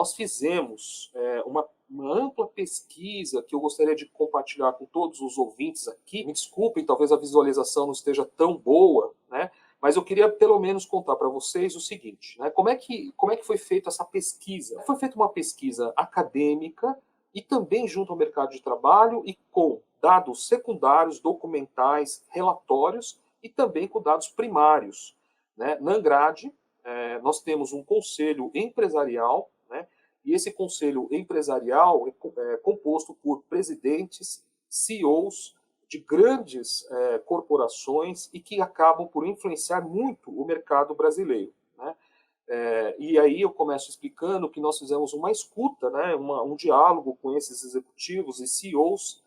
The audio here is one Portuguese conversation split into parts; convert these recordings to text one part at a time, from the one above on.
nós fizemos uma ampla pesquisa que eu gostaria de compartilhar com todos os ouvintes aqui. Me desculpem, talvez a visualização não esteja tão boa, né? Mas eu queria pelo menos contar para vocês o seguinte, né? Como é que foi feita essa pesquisa? Foi feita uma pesquisa acadêmica e também junto ao mercado de trabalho e com dados secundários, documentais, relatórios e também com dados primários, né? Na Angrade, nós temos um conselho empresarial, né? E esse conselho empresarial é composto por presidentes, CEOs de grandes corporações e que acabam por influenciar muito o mercado brasileiro, né? E aí eu começo explicando que nós fizemos uma escuta, né? Um diálogo com esses executivos e CEOs,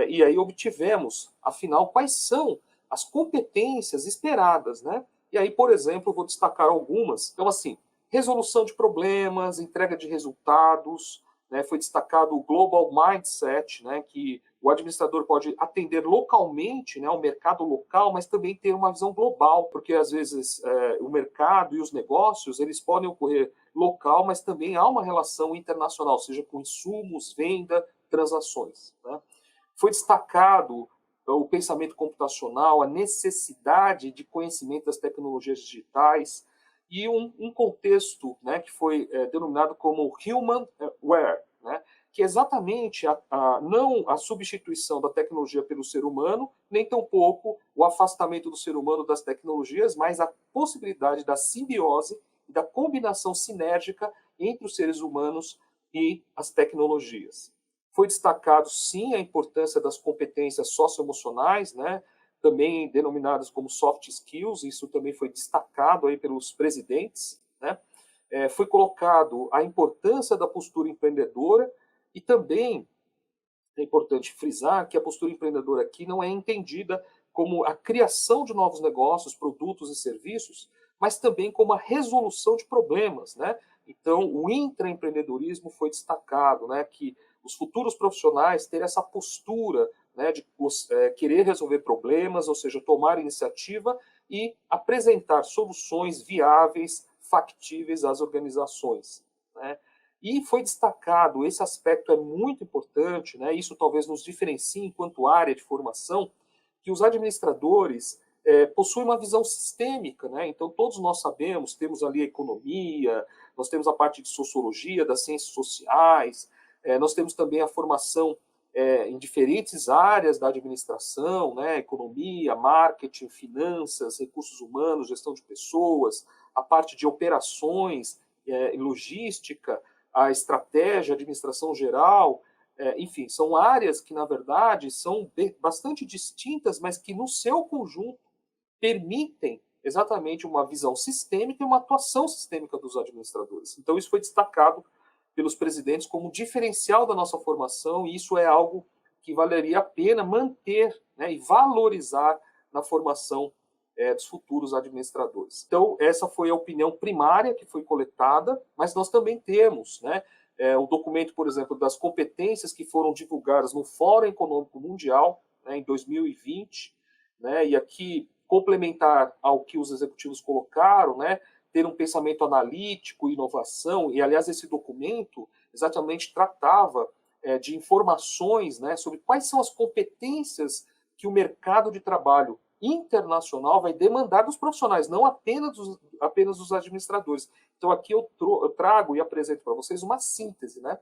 e aí obtivemos, afinal, quais são as competências esperadas, né? E aí, por exemplo, eu vou destacar algumas. Então, assim, resolução de problemas, entrega de resultados, né? Foi destacado o Global Mindset, né? Que o administrador pode atender localmente, né? O mercado local, mas também ter uma visão global, porque às vezes o mercado e os negócios, eles podem ocorrer local, mas também há uma relação internacional, seja com insumos, venda, transações, né? Foi destacado o pensamento computacional, a necessidade de conhecimento das tecnologias digitais e um contexto, né, que foi denominado como humanware, né, que é exatamente não a substituição da tecnologia pelo ser humano, nem tampouco o afastamento do ser humano das tecnologias, mas a possibilidade da simbiose e da combinação sinérgica entre os seres humanos e as tecnologias. Foi destacado, sim, a importância das competências socioemocionais, né, também denominadas como soft skills, isso também foi destacado aí pelos presidentes, né? Foi colocado a importância da postura empreendedora e também é importante frisar que a postura empreendedora aqui não é entendida como a criação de novos negócios, produtos e serviços, mas também como a resolução de problemas, né? Então, o intraempreendedorismo foi destacado, né, que os futuros profissionais terem essa postura, né, de querer resolver problemas, ou seja, tomar iniciativa e apresentar soluções viáveis, factíveis às organizações, né? E foi destacado, esse aspecto é muito importante, né, isso talvez nos diferencie enquanto área de formação, que os administradores possuem uma visão sistêmica, né? Então todos nós sabemos, temos ali a economia, nós temos a parte de sociologia, das ciências sociais, nós temos também a formação em diferentes áreas da administração, né? Economia, marketing, finanças, recursos humanos, gestão de pessoas, a parte de operações, logística, a estratégia, a administração geral, enfim, são áreas que, na verdade, são bastante distintas, mas que, no seu conjunto, permitem exatamente uma visão sistêmica e uma atuação sistêmica dos administradores. Então, isso foi destacado pelos presidentes como diferencial da nossa formação, e isso é algo que valeria a pena manter, né, e valorizar na formação dos futuros administradores. Então, essa foi a opinião primária que foi coletada, mas nós também temos, né, o documento, por exemplo, das competências que foram divulgadas no Fórum Econômico Mundial, né, em 2020, né, e aqui complementar ao que os executivos colocaram, né, ter um pensamento analítico, inovação, e aliás esse documento exatamente tratava de informações, né, sobre quais são as competências que o mercado de trabalho internacional vai demandar dos profissionais, não apenas dos administradores. Então aqui eu trago e apresento para vocês uma síntese, né?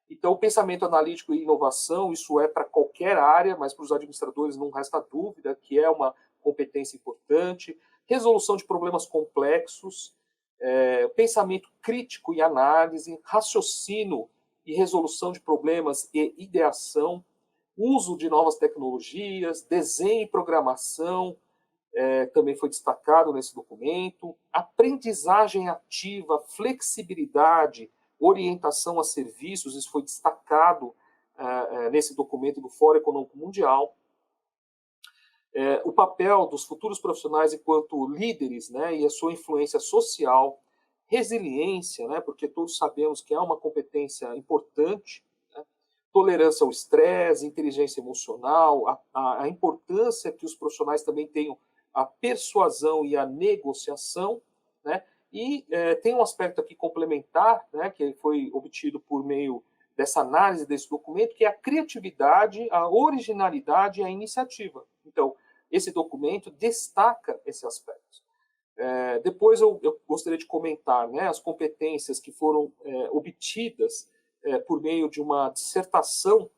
Então o pensamento analítico e inovação, isso é para qualquer área, mas para os administradores não resta dúvida que é uma competência importante. Resolução de problemas complexos, pensamento crítico e análise, raciocínio e resolução de problemas e ideação, uso de novas tecnologias, desenho e programação, também foi destacado nesse documento, aprendizagem ativa, flexibilidade, orientação a serviços, isso foi destacado nesse documento do Fórum Econômico Mundial. O papel dos futuros profissionais enquanto líderes, né, e a sua influência social, resiliência, né, porque todos sabemos que é uma competência importante, tolerância ao estresse, inteligência emocional, a importância que os profissionais também tenham a persuasão e a negociação, né? E tem um aspecto aqui complementar, né, que foi obtido por meio dessa análise desse documento, que é a criatividade, a originalidade e a iniciativa. Então, esse documento destaca esse aspecto. Depois eu gostaria de comentar, né, as competências que foram obtidas por meio de uma dissertação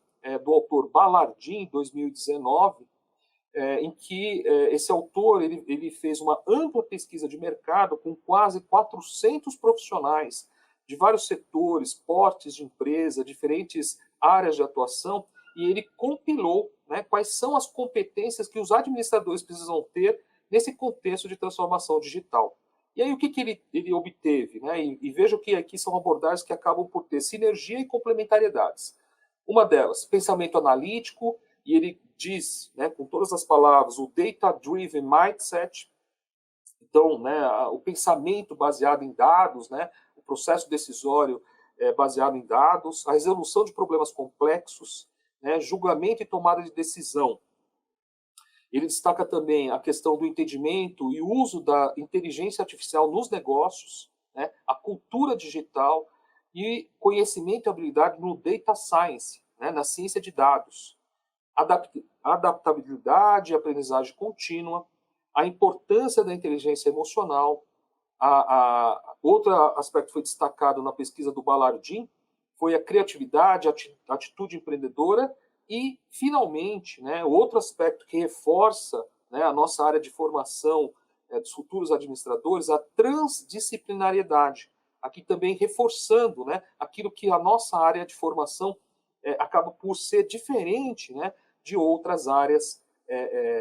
do autor Ballardin, em 2019, em que esse autor ele fez uma ampla pesquisa de mercado com quase 400 profissionais de vários setores, portes de empresa, diferentes áreas de atuação, e ele compilou, né, quais são as competências que os administradores precisam ter nesse contexto de transformação digital. E aí o que ele obteve? Né? E vejo que aqui são abordagens que acabam por ter sinergia e complementariedades. Uma delas, pensamento analítico, e ele diz, né, com todas as palavras, o data-driven mindset, então, né, o pensamento baseado em dados, né, o processo decisório baseado em dados, a resolução de problemas complexos, né, julgamento e tomada de decisão. Ele destaca também a questão do entendimento e uso da inteligência artificial nos negócios, né, a cultura digital e conhecimento e habilidade no data science, né, na ciência de dados. Adaptabilidade e aprendizagem contínua, a importância da inteligência emocional. Outro aspecto que foi destacado na pesquisa do Ballardin foi a criatividade, a atitude empreendedora e, finalmente, né, outro aspecto que reforça, né, a nossa área de formação dos futuros administradores, a transdisciplinariedade. Aqui também reforçando, né, aquilo que a nossa área de formação acaba por ser diferente, né, de outras áreas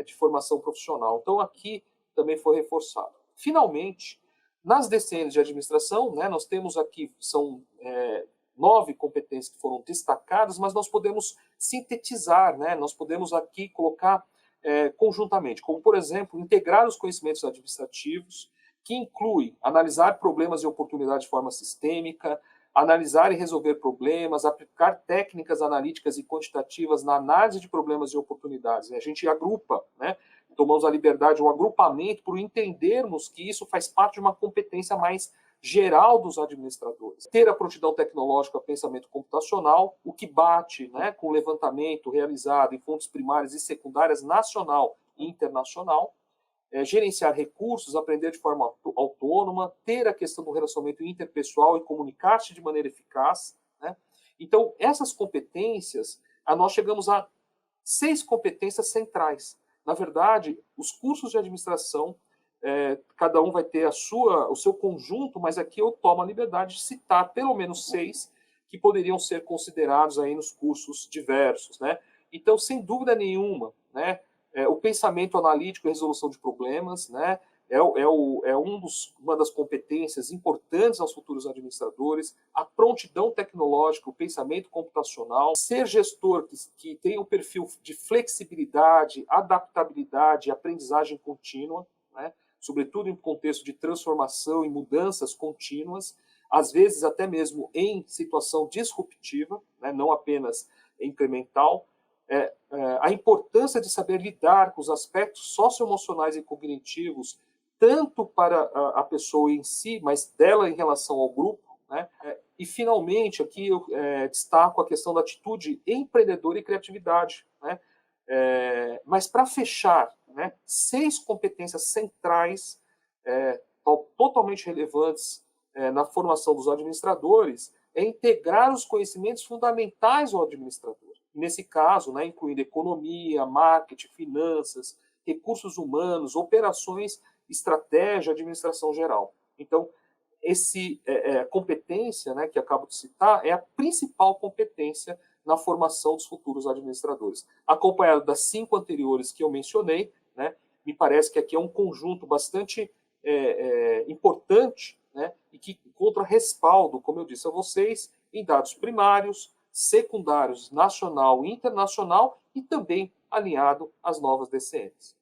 de formação profissional. Então, aqui também foi reforçado. Finalmente, nas DCNs de administração, né, nós temos aqui, são 9 competências que foram destacadas, mas nós podemos sintetizar, né, nós podemos aqui colocar conjuntamente, como, por exemplo, integrar os conhecimentos administrativos, que inclui analisar problemas e oportunidades de forma sistêmica, analisar e resolver problemas, aplicar técnicas analíticas e quantitativas na análise de problemas e oportunidades. A gente agrupa, né? Tomamos a liberdade, um agrupamento, por entendermos que isso faz parte de uma competência mais geral dos administradores. Ter a prontidão tecnológica, pensamento computacional, o que bate, né, com o levantamento realizado em fontes primárias e secundárias nacional e internacional, gerenciar recursos, aprender de forma autônoma, ter a questão do relacionamento interpessoal e comunicar-se de maneira eficaz. Né? Então, essas competências, nós chegamos a 6 competências centrais. Na verdade, os cursos de administração, cada um vai ter o seu conjunto, mas aqui eu tomo a liberdade de citar pelo menos 6 que poderiam ser considerados aí nos cursos diversos. Né? Então, sem dúvida nenhuma, né, o pensamento analítico e resolução de problemas, né, uma das competências importantes aos futuros administradores, a prontidão tecnológica, o pensamento computacional, ser gestor que tem um perfil de flexibilidade, adaptabilidade e aprendizagem contínua, né, sobretudo em contexto de transformação e mudanças contínuas, às vezes até mesmo em situação disruptiva, né, não apenas incremental, a importância de saber lidar com os aspectos socioemocionais e cognitivos, tanto para a pessoa em si, mas dela em relação ao grupo. Né? E, finalmente, aqui eu destaco a questão da atitude empreendedora e criatividade. Né? Mas, para fechar, né, 6 competências centrais, totalmente relevantes na formação dos administradores, é integrar os conhecimentos fundamentais ao administrador. Nesse caso, né, incluindo economia, marketing, finanças, recursos humanos, operações, estratégia, administração geral. Então, competência, né, que acabo de citar, é a principal competência na formação dos futuros administradores. Acompanhado das 5 anteriores que eu mencionei, né, me parece que aqui é um conjunto bastante importante, né, e que encontra respaldo, como eu disse a vocês, em dados primários, secundários, nacional e internacional, e também alinhado às novas DCNs.